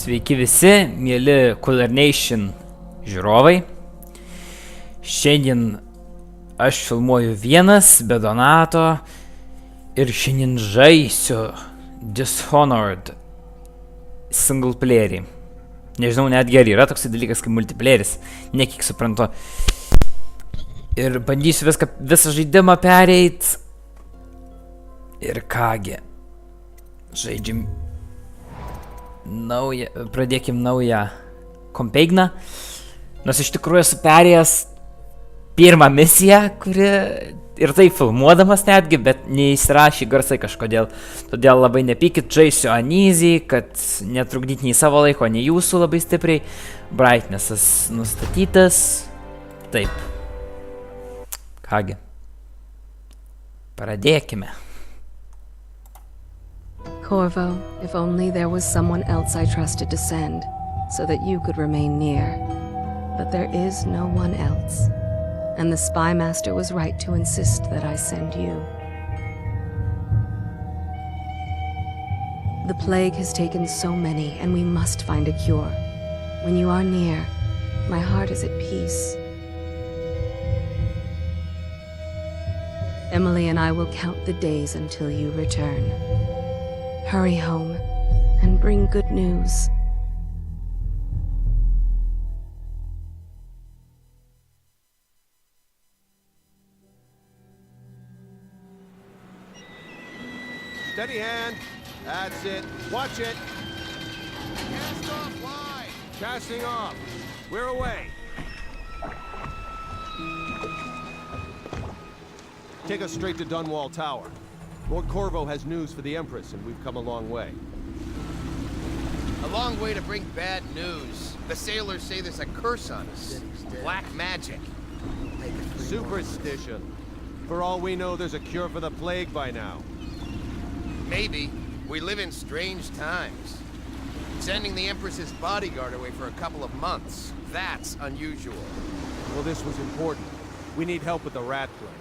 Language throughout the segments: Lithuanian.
Sveiki visi, mėly Cooler Nation žiūrovai. Šiandien aš filmuoju vienas, be Donato. Ir šiandien žaisiu Dishonored single playerį. Nežinau, net gerai, yra toksai dalykas kaip multiplayeris. Ne kiek suprantu. Ir bandysiu visą žaidimą pereit. Ir kągi. Žaidžiam pradėkim naują kampeiną. Nors iš tikrųjų esu perėjęs pirmą misiją, kuri ir tai filmuodamas netgi, bet neįsirašė garsai kažkodėl. Todėl labai nepykit, žaisiu uneasy, kad netrukdyt nei savo laiko, nei jūsų labai stipriai. Brightnessas nustatytas. Taip. Kągi. Pradėkime. Corvo, if only there was someone else I trusted to send, so that you could remain near. But there is no one else, and the Spy Master was right to insist that I send you. The plague has taken so many, and we must find a cure. When you are near, my heart is at peace. Emily and I will count the days until you return. Hurry home and bring good news. Steady hand. That's it. Watch it. Cast off wide. Casting off. We're away. Take us straight to Dunwall Tower. Lord Corvo has news for the Empress, and we've come a long way. A long way to bring bad news. The sailors say there's a curse on us. Black magic. Superstition. For all we know, there's a cure for the plague by now. Maybe. We live in strange times. Sending the Empress's bodyguard away for a couple of months. That's unusual. Well, this was important. We need help with the rat plague.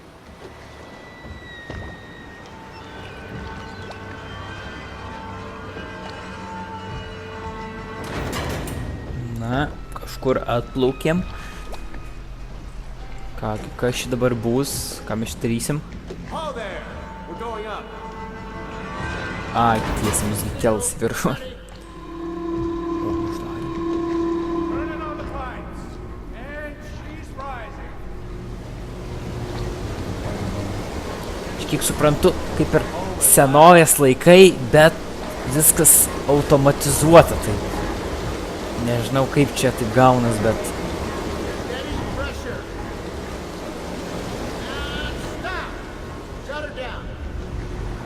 Na, kažkur atplaukėm. Kągi, kas čia dabar bus? Ką mes darysim? Ai, tiesiai mus įkels viršų. Kiek suprantu, kaip ir senovės laikai, bet viskas automatizuota. Tai nežinau, kaip čia taip gaunas, bet...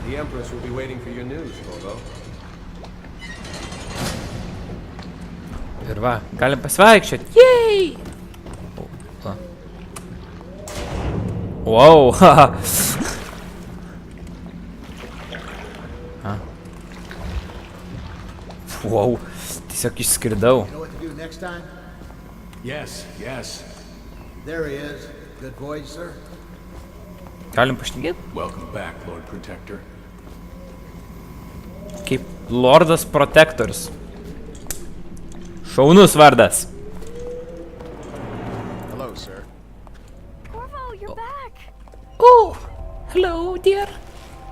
The Empress will be waiting for your news, Corvo. Ir va, galim pasveikščiot. Jej! Wow, haha. Wow, tiesiog išskridau. Next time? Yes. There he is. Good voyage, sir. Galim pašnekėt? Welcome back, Lord Protector. Kaip Lordas Protectors. Šaunus vardas. Hello, sir. Corvo, you're back. Oh, hello, dear.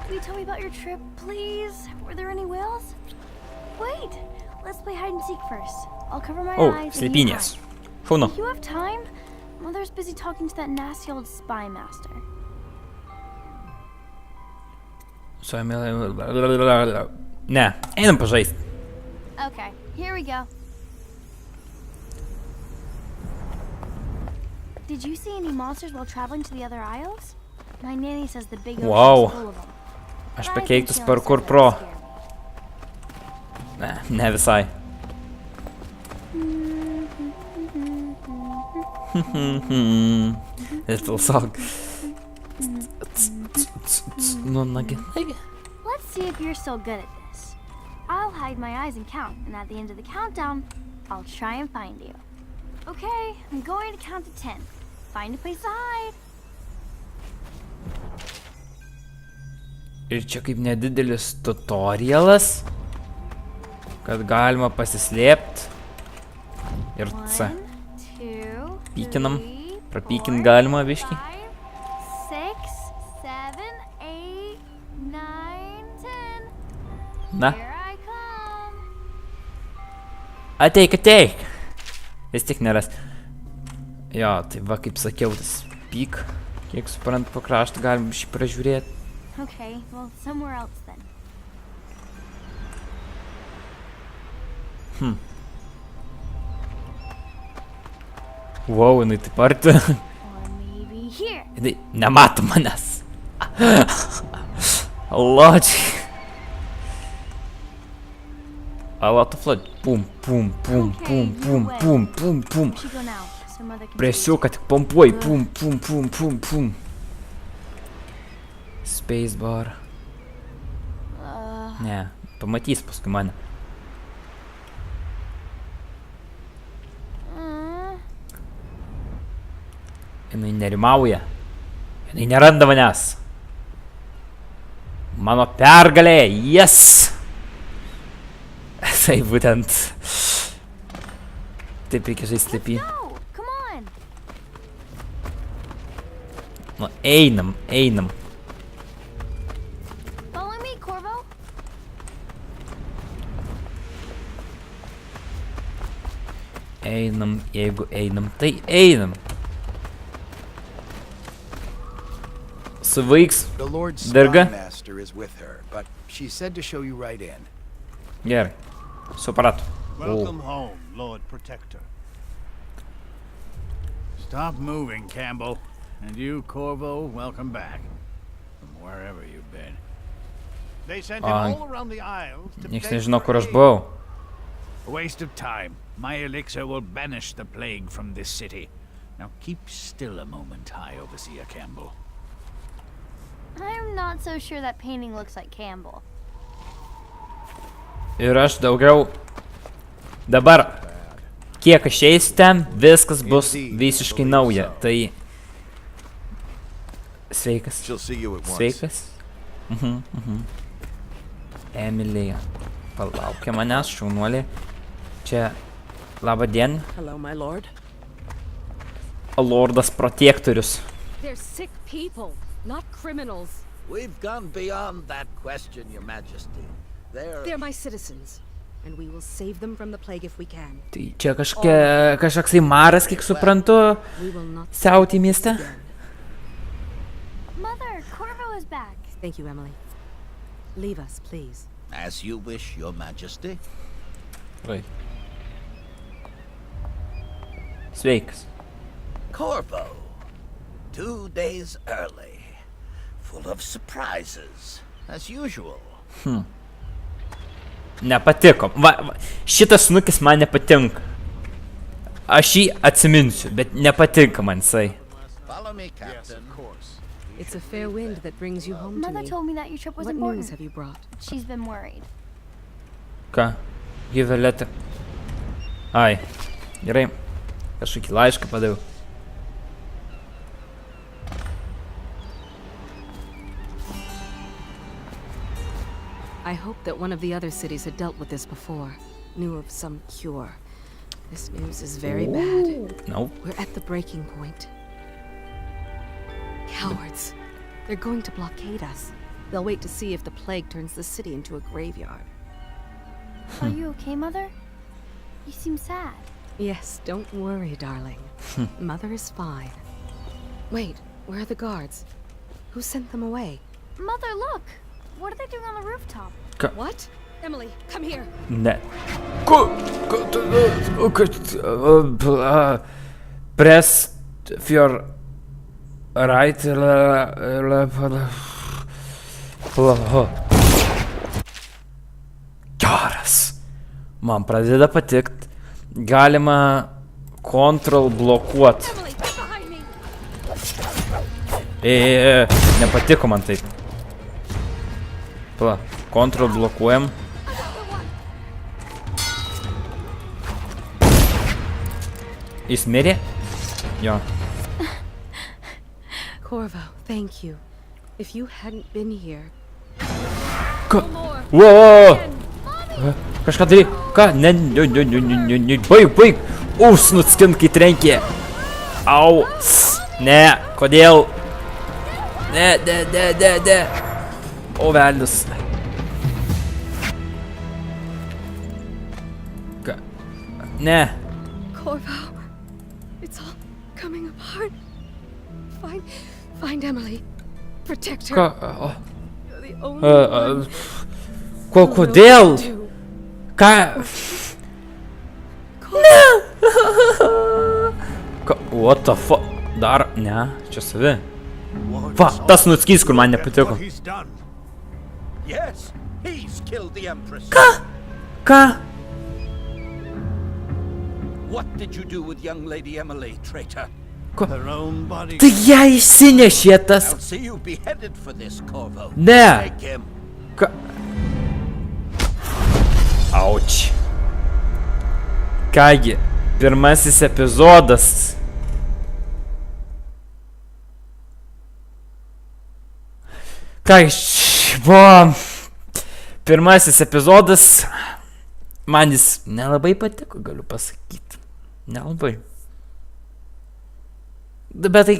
Can you tell me about your trip, please? Were there any whales? Wait, let's play hide and seek first. I'll cover my eyes. Slėpynės. Šaunu. You have time? Mother's busy talking to that nasty old spy master. Ne, einam pažaist. Okay, here we go. Did you see any monsters while traveling to the other isles? My nanny says the big ocean is full of them. Aš pakeiktus parkour pro. Ne visai. Little song. No, nagi. Let's see if you're still good at this. I'll hide my eyes and count, and at the end of the countdown, I'll try and find you. Okay, I'm going to count to 10. Find a place to hide. Ir čia kaip nedidelis tutorialas. kad galima pasislėpti. Ir C. 1, 2, Pykinam. 3, Prapykint 4, galima biškį. 5, 6, 7, 8, 9, 10. Na, Here I come. ateik, ateik. Vis tik neras. Jo, tai va, kaip sakiau, tas pyk. Kiek suprantu, po kraštą galim šį pražiūrėti. Okay, well, somewhere else then. Wow, jinai taip arti. Or maybe here. Jinai nemato manęs. Lodžiai. A lot of flood. Pum, pum, pum, pum, pum, pum, pum, pum. We should go now, so Mother can Presiuką tik pompuoji. Pum, pum, pum, pum, pum. Spacebar. Ne, pamatys paskui mane. Jinai nerimauja. Jinai neranda manęs. Mano pergalė. Yes! Tai būtent. Taip reikia žaisti taip į. go. Come on. Nu, einam, einam. Follow me, Corvo. Einam, jeigu einam, tai einam. Suvaiks. The Lord Derga? Spymaster is with her, but she said to show you right in. Gerai. Suprato. Welcome home, Lord Protector. Stop moving, Campbell. And you, Corvo, welcome back. From wherever you've been. They sent him all around the Isles to Nieks beg nežino, for kur aš aid. buvau. A waste of time. My elixir will banish the plague from this city. Now keep still a moment, High Overseer Campbell. I'm not so sure that painting looks like Campbell. Ir aš daugiau. Dabar, kiek aš eisiu ten, viskas bus visiškai nauja. Tai... Sveikas. She'll see you at once. Sveikas. Emilija. Palaukia manęs, šaunuolė. Čia... Labą dieną. Hello, my lord. Lordas protektorius. They're sick people, not criminals. We've gone beyond that question, Your Majesty. They're my citizens, and we will save them from the plague if we can. Tai čia kažkoksai maras, kiek suprantu, We will not siauti mieste. Mother, Corvo is back. Thank you, Emily. Leave us, please. As you wish, Your Majesty. Oi. Sveikas. Corvo, 2 days early, full of surprises, as usual. Nepatiko. Va, šitas snukis man nepatinka. Aš jį atsiminsiu, bet nepatinka man jisai. Follow me, Captain. It's a fair wind that brings you home to Mother me. told me that your trip was What important. news have you brought? She's been worried. Ką? Give a letter. Ai. Gerai. Kažkokį laišką padaviau. I hoped that one of the other cities had dealt with this before, knew of some cure. This news is very bad. Nope. We're at the breaking point. Cowards. They're going to blockade us. They'll wait to see if the plague turns the city into a graveyard. Are you okay, Mother? You seem sad. Yes, don't worry, darling. Mother is fine. Wait, where are the guards? Who sent them away? Mother, look! What are they doing on the rooftop? What? Emily, come here. Ne. Press your right. Geras. Man pradeda patikt. Galima control blokuot. Emily, get behind me. Nepatiko man taip. Pala, control blokuojam. Jis mirė? Jo. Corvo, thank you. If you hadn't been here... Whoa! Kažką daryk. Ką? Ne. Baig. Nuskint, kai trenkė. Au. Ne. Kodėl? Ne. O, velnius. Ką? Ne. Corvo, it's all coming apart. Find Emily. Protect her. Ką? You're the only one. Kodėl? Ką? Ne. What the fuck? Dar, ne, čia savi. Va, tas nuskys, kur man nepatiko. What he's done. Yes, he's killed the Empress. Ką? What did you do with young Lady Emily, traitor? Her own body. Tai ją išsinešė tas. I'll see you beheaded for this, Corvo. Ne. Take him. Ką? Auč. Kągi, pirmasis epizodas. Kągi, buvo pirmasis epizodas. Man jis nelabai patiko, galiu pasakyti. Nelabai. Bet tai...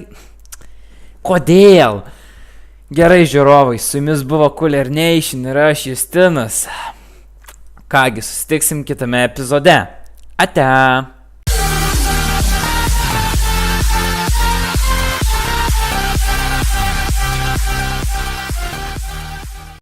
Kodėl? Gerai, žiūrovai, su jumis buvo Cooler Nation ir aš Justinas. Kągi, susitiksim kitame epizode. Ate.